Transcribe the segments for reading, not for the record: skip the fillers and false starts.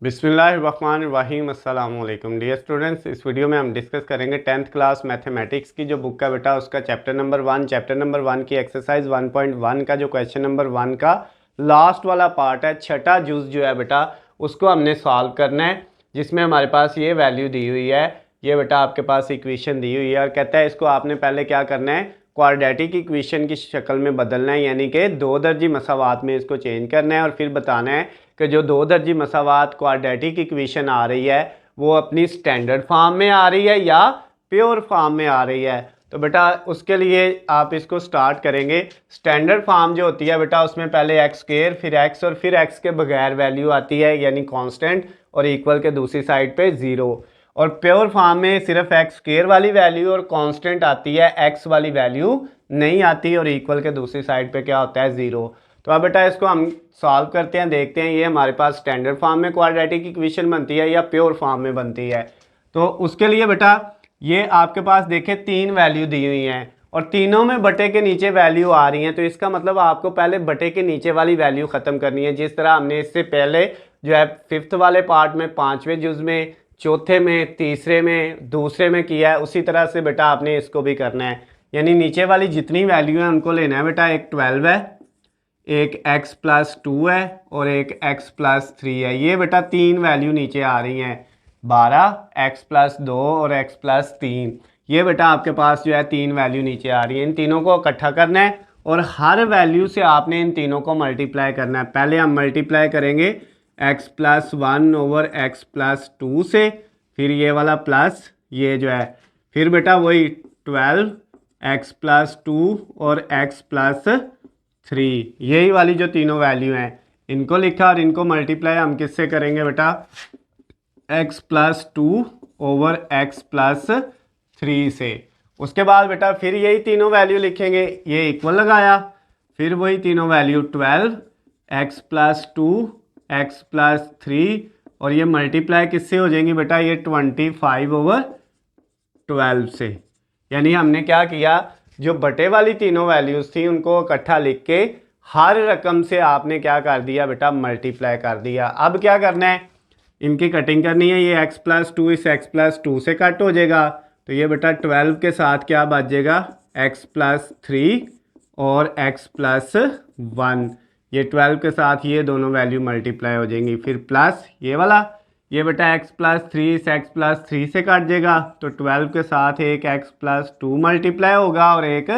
बिस्मिल्लाहिर्रहमानिर्रहीम अस्सलाम वालेकुम डियर स्टूडेंट्स। इस वीडियो में हम डिस्कस करेंगे 10th क्लास मैथमेटिक्स की जो बुक का बेटा उसका चैप्टर नंबर 1 की एक्सरसाइज 1.1 का जो क्वेश्चन नंबर 1 का लास्ट वाला पार्ट है, छठा जुज जो है बेटा उसको हमने सॉल्व करना है, जिसमें हमारे पास ये वैल्यू दी हुई है। ये बेटा आपके पास इक्वेशन दी हुई है और कहता है इसको आपने पहले क्या करना है, क्वाड्रेटिक इक्वेशन की शक्ल में बदलना है, यानी कि दो दर्जी मसावात में इसको चेंज करना है और फिर बताना है कि जो दो दर्जी मसावात क्वाड्रेटिक इक्वेशन आ रही है वो अपनी स्टैंडर्ड फॉर्म में आ रही है या प्योर फॉर्म में आ रही है। तो बेटा उसके लिए आप इसको स्टार्ट करेंगे। स्टैंडर्ड फॉर्म जो होती है बेटा उसमें पहले एक्स स्क्वायर फिर एक्स और फिर एक्स के बगैर वैल्यू आती है, यानी कांस्टेंट, और इक्वल के दूसरी साइड पे ज़ीरो। और प्योर फॉर्म में सिर्फ एक्स स्क्वायर वाली वैल्यू और कांस्टेंट आती है, एक्स वाली वैल्यू नहीं आती, और इक्वल के दूसरी साइड पे क्या होता है, ज़ीरो। तो अब बेटा इसको हम सॉल्व करते हैं, देखते हैं ये हमारे पास स्टैंडर्ड फॉर्म में क्वाड्रेटिक इक्वेशन बनती है या प्योर फॉर्म में बनती है। तो उसके लिए बेटा ये आपके पास देखें तीन वैल्यू दी हुई हैं और तीनों में बटे के नीचे वैल्यू आ रही हैं, तो इसका मतलब आपको पहले बटे के नीचे वाली वैल्यू ख़त्म करनी है। जिस तरह हमने इससे पहले जो है फिफ्थ वाले पार्ट में, पाँचवें जुज में, चौथे में, तीसरे में, दूसरे में किया है, उसी तरह से बेटा आपने इसको भी करना है। यानी नीचे वाली जितनी वैल्यू है उनको लेना है बेटा। एक 12 है, एक x प्लस 2 है और एक x प्लस 3 है। ये बेटा तीन वैल्यू नीचे आ रही हैं, 12, x प्लस 2 और x प्लस 3। ये बेटा आपके पास जो है तीन वैल्यू नीचे आ रही है। इन तीनों को इकट्ठा करना है और हर वैल्यू से आपने इन तीनों को मल्टीप्लाई करना है। पहले हम मल्टीप्लाई करेंगे x plus 1 over x plus 2 से, फिर ये वाला प्लस ये जो है, फिर बेटा वही 12 x प्लस 2 और x प्लस 3, यही वाली जो तीनों वैल्यू हैं इनको लिखा और इनको मल्टीप्लाई हम किससे करेंगे बेटा, x plus 2 over x plus 3 से। उसके बाद बेटा फिर यही तीनों वैल्यू लिखेंगे, ये इक्वल लगाया, फिर वही तीनों value 12 x plus 2 x plus 3, और ये मल्टीप्लाई किससे हो जाएंगी बेटा, ये 25 ओवर 12 से। यानी हमने क्या किया, जो बटे वाली तीनों वैल्यूज़ थी उनको इकट्ठा लिख के हर रकम से आपने क्या कर दिया बेटा, मल्टीप्लाई कर दिया। अब क्या करना है, इनकी कटिंग करनी है। ये x प्लस 2 इस x प्लस 2 से कट हो जाएगा, तो ये बेटा 12 के साथ क्या बच जाएगा, x प्लस 3 और x प्लस 1। ये 12 के साथ ये दोनों वैल्यू मल्टीप्लाई हो जाएंगी, फिर प्लस ये वाला, ये बेटा x प्लस 3 इस x प्लस 3 से काट जाएगा, तो 12 के साथ एक x प्लस 2 मल्टीप्लाई होगा और एक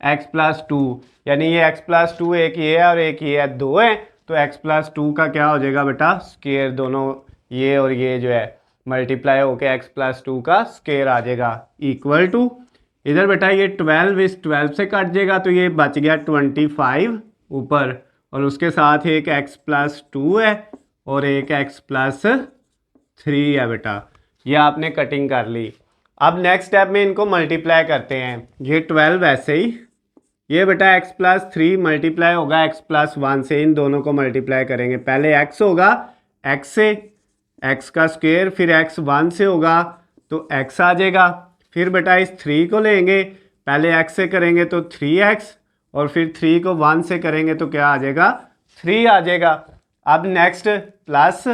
x प्लस 2, यानी ये x प्लस 2 एक ये है और एक ये है, दो है, तो x प्लस 2 का क्या हो जाएगा बेटा, स्क्वायर। दोनों ये और ये जो है मल्टीप्लाई होकर x प्लस 2 का स्क्वायर आ जाएगा, इक्वल टू, इधर बेटा ये 12 इस 12 से कट जाएगा, तो ये बच गया 25 ऊपर, और उसके साथ एक x प्लस 2 है और एक x प्लस 3 है बेटा। ये आपने कटिंग कर ली। अब नेक्स्ट स्टेप में इनको मल्टीप्लाई करते हैं। ये 12 ऐसे ही, ये बेटा x प्लस 3 मल्टीप्लाई होगा x प्लस 1 से, इन दोनों को मल्टीप्लाई करेंगे। पहले x होगा x से, x का स्क्वायर, फिर x 1 से होगा तो x आ जाएगा, फिर बेटा इस 3 को लेंगे, पहले x से करेंगे तो 3x, और फिर 3 को 1 से करेंगे तो क्या आ जाएगा, 3 आ जाएगा। अब नेक्स्ट प्लस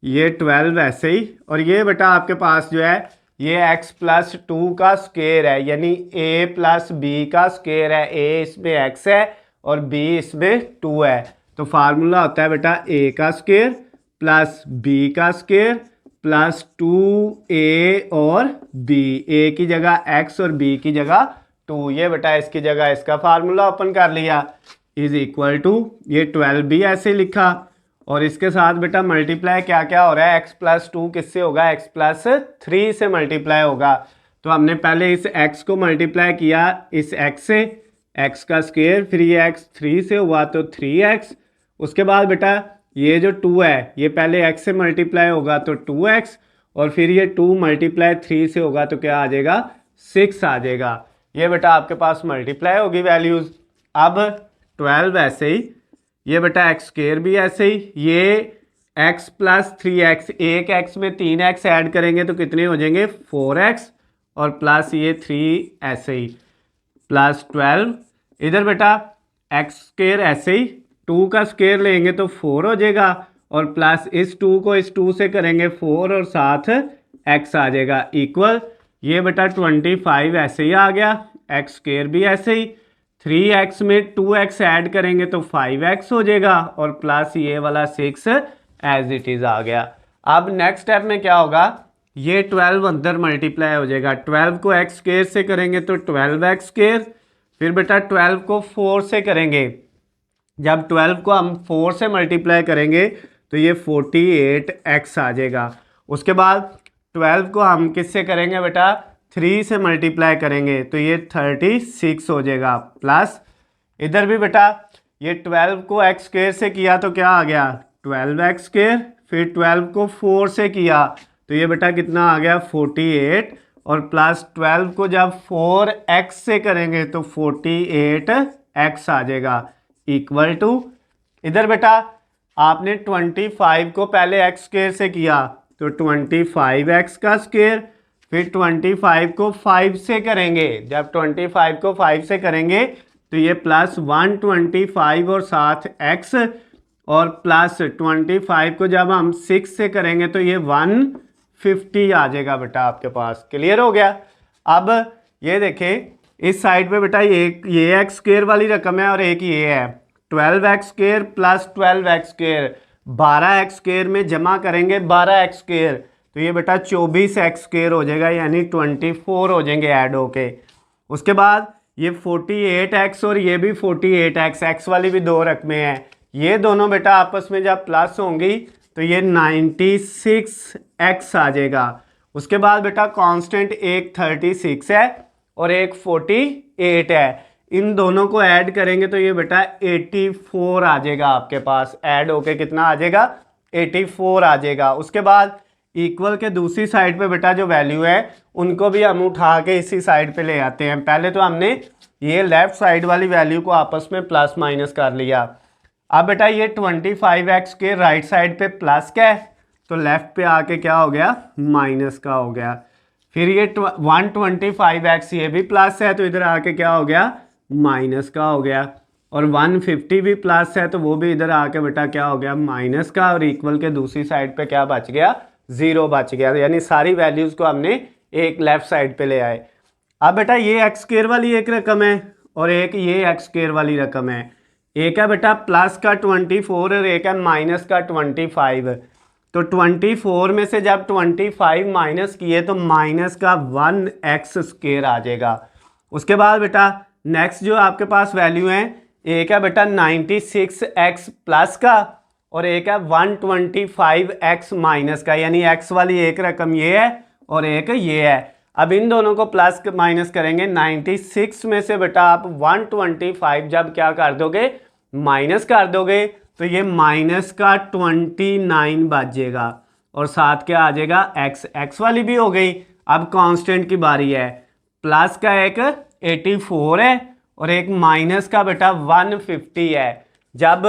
ये 12 ऐसे ही, और ये बेटा आपके पास जो है ये x प्लस 2 का स्क्वायर है, यानी a प्लस b का स्क्वायर है। a इसमें x है और b इसमें 2 है, तो फार्मूला होता है बेटा a का स्क्वायर प्लस b का स्क्वायर प्लस 2a और b, a की जगह x और b की जगह 2, ये बेटा इसकी जगह इसका फार्मूला ओपन कर लिया, इज इक्वल टू, ये 12 भी ऐसे लिखा, और इसके साथ बेटा मल्टीप्लाई क्या क्या हो रहा है, x प्लस 2 किससे होगा, x प्लस 3 से मल्टीप्लाई होगा। तो हमने पहले इस x को मल्टीप्लाई किया इस x से, x का स्क्वायर, फिर ये x 3 से हुआ तो 3x, उसके बाद बेटा ये जो 2 है ये पहले x से मल्टीप्लाई होगा तो 2x, और फिर ये 2 मल्टीप्लाई 3 से होगा तो क्या आ जाएगा, 6 आ जाएगा। ये बेटा आपके पास मल्टीप्लाई होगी वैल्यूज़। अब 12 ऐसे ही, ये बेटा एक्स स्क्वायर भी ऐसे ही, ये x प्लस 3x, एक x में 3x ऐड करेंगे तो कितने हो जाएंगे, 4x, और प्लस ये 3 ऐसे ही, प्लस 12, इधर बेटा x स्क्वायर ऐसे ही, 2 का स्क्वायर लेंगे तो 4 हो जाएगा, और प्लस इस 2 को इस 2 से करेंगे 4 और साथ x आ जाएगा इक्वल, ये बेटा 25 ऐसे ही आ गया, एक्स स्क्वायर भी ऐसे ही, 3x में 2x ऐड करेंगे तो 5x हो जाएगा और प्लस ये वाला 6 एज इट इज़ आ गया। अब नेक्स्ट स्टेप में क्या होगा, ये 12 अंदर मल्टीप्लाई हो जाएगा, 12 को x स्क्वायर से करेंगे तो 12x स्क्वायर, फिर बेटा 12 को 4 से करेंगे, जब 12 को हम 4 से मल्टीप्लाई करेंगे तो ये 48x आ जाएगा। उसके बाद 12 को हम किससे करेंगे बेटा, 3 से मल्टीप्लाई करेंगे तो ये 36 हो जाएगा, प्लस इधर भी बेटा ये 12 को x स्क्वायर से किया तो क्या आ गया 12x स्क्वायर, फिर 12 को 4 से किया तो ये बेटा कितना आ गया 48 और प्लस 12 को जब 4x से करेंगे तो 48x आ जाएगा इक्वल टू, इधर बेटा आपने 25 को पहले x स्क्वायर से किया तो 25x का स्क्वायर, फिर 25 को 5 से करेंगे, जब 25 को 5 से करेंगे तो ये प्लस 125 और साथ x और प्लस 25 को जब हम 6 से करेंगे तो ये 150 आ जाएगा बेटा आपके पास। क्लियर हो गया। अब ये देखें इस साइड पे बेटा ये एक्स स्क्वायर वाली रकम है और एक ये है 12x square plus 12x square, 12x square में जमा करेंगे 12x स्क्वायर तो ये बेटा 24x स्क्वायर हो जाएगा, यानी 24 हो जाएंगे ऐड होके। उसके बाद ये 48x और ये भी 48x, x वाली भी दो रकमें हैं, ये दोनों बेटा आपस में जब प्लस होंगी तो ये 96x आ जाएगा। उसके बाद बेटा कांस्टेंट एक 36 है और एक 48 है, इन दोनों को ऐड करेंगे तो ये बेटा 84 आ जाएगा आपके पास, ऐड होके कितना आ जाएगा 84 आ जाएगा। उसके बाद इक्वल के दूसरी साइड पे बेटा जो वैल्यू है उनको भी हम उठा के इसी साइड पे ले आते हैं। पहले तो हमने ये लेफ्ट साइड वाली वैल्यू को आपस में प्लस माइनस कर लिया। अब बेटा ये 25x के राइट साइड पे प्लस का है तो लेफ्ट पे आके क्या हो गया माइनस का हो गया। फिर ये 125x ये भी प्लस है तो इधर आके क्या हो गया माइनस का हो गया, और 150 भी प्लस है तो वो भी इधर आके बेटा क्या हो गया माइनस का, और इक्वल के दूसरी साइड पे क्या बच गया 0 बच गया, यानी सारी वैल्यूज़ को हमने एक लेफ्ट साइड पे ले आए। अब बेटा ये एक्स स्क्वायर वाली एक रकम है और एक ये एक्स स्क्वायर वाली रकम है, एक है बेटा प्लस का 24 और एक है माइनस का 25। तो 24 में से जब 25 माइनस किए तो माइनस का 1x स्क्वायर आ जाएगा। उसके बाद बेटा नेक्स्ट जो आपके पास वैल्यू है, एक है बेटा 96x प्लस का और एक है 125x माइनस का, यानी x वाली एक रकम ये है और एक ये है। अब इन दोनों को प्लस माइनस करेंगे, 96 में से बेटा आप 125 जब क्या कर दोगे माइनस कर दोगे तो ये माइनस का 29 बचेगा और साथ क्या आ जाएगा x वाली भी हो गई। अब कांस्टेंट की बारी है, प्लस का एक 84 है और एक माइनस का बेटा 150 है। जब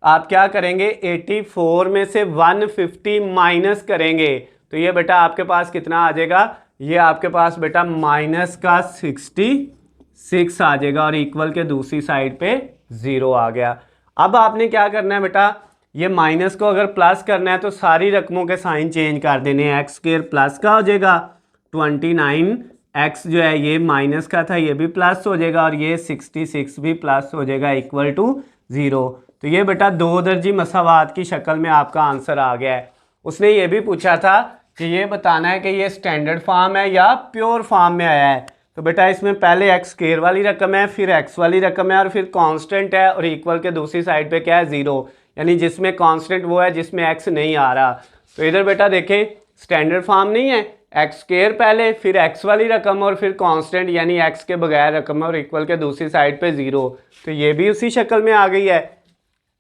आप क्या करेंगे 84 में से 150 माइनस करेंगे तो ये बेटा आपके पास कितना आ जाएगा, ये आपके पास बेटा माइनस का 66 आ जाएगा और इक्वल के दूसरी साइड पे 0 आ गया। अब आपने क्या करना है बेटा, ये माइनस को अगर प्लस करना है तो सारी रकमों के साइन चेंज कर देने हैं, एक्स स्क्वायर प्लस का हो जाएगा 29x जो है ये माइनस का था ये भी प्लस हो जाएगा और ये 66 भी प्लस हो जाएगा इक्वल टू 0। तो ये बेटा दो दर्जी मसावात की शक्ल में आपका आंसर आ गया है। उसने ये भी पूछा था कि ये बताना है कि ये स्टैंडर्ड फॉर्म है या प्योर फॉर्म में आया है, तो बेटा इसमें पहले एक्स स्क्वायर वाली रकम है, फिर एक्स वाली रकम है और फिर कांस्टेंट है और इक्वल के दूसरी साइड पे क्या है 0, यानी जिसमें कांस्टेंट वो है जिसमें एक्स नहीं आ रहा। तो इधर बेटा देखें स्टैंडर्ड फॉर्म नहीं है, एक्स स्क्वायर पहले फिर एक्स वाली रकम और फिर कांस्टेंट यानी एक्स के बगैर रकम और इक्वल के दूसरी साइड पे 0, तो ये भी उसी शक्ल में आ गई है।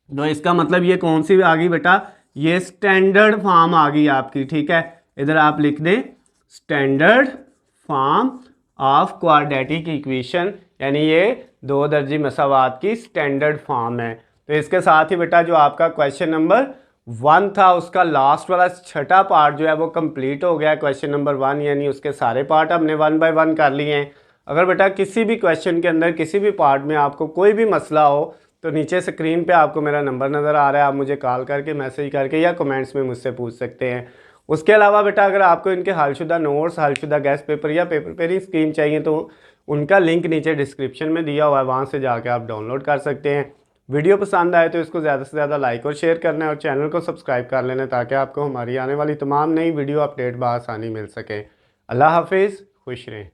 तो इसका मतलब ये कौन सी आ गई बेटा, ये स्टैंडर्ड फॉर्म आ गई आपकी, ठीक है। इधर आप लिख दें standard form of quadratic equation, यानी ये दो दर्जी मसावात की स्टैंडर्ड फॉर्म है। तो इसके साथ ही बेटा जो आपका क्वेश्चन नंबर 1 था उसका लास्ट वाला छठा पार्ट जो है वो कंप्लीट हो गया है। क्वेश्चन नंबर 1 यानी उसके सारे पार्ट हमने 1 बाय 1 कर लिए हैं। अगर बेटा किसी भी क्वेश्चन के अंदर किसी भी पार्ट में आपको कोई भी मसला हो तो नीचे स्क्रीन पे आपको मेरा नंबर नज़र आ रहा है, आप मुझे कॉल करके, मैसेज करके या कमेंट्स में मुझसे पूछ सकते हैं। उसके अलावा बेटा अगर आपको इनके हालशुदा नोट्स, हालशुदा गेस्ट पेपर या पेपर पेयरिंग स्कीम चाहिए तो उनका लिंक नीचे डिस्क्रिप्शन में दिया हुआ है, वहाँ से जाके आप डाउनलोड कर सकते हैं। वीडियो पसंद आए तो इसको ज़्यादा से ज़्यादा लाइक और शेयर करना है और चैनल को सब्सक्राइब कर लेना ताकि आपको हमारी आने वाली तमाम नई वीडियो अपडेट बआसानी मिल सके। अल्लाह हाफिज़, खुश रहें।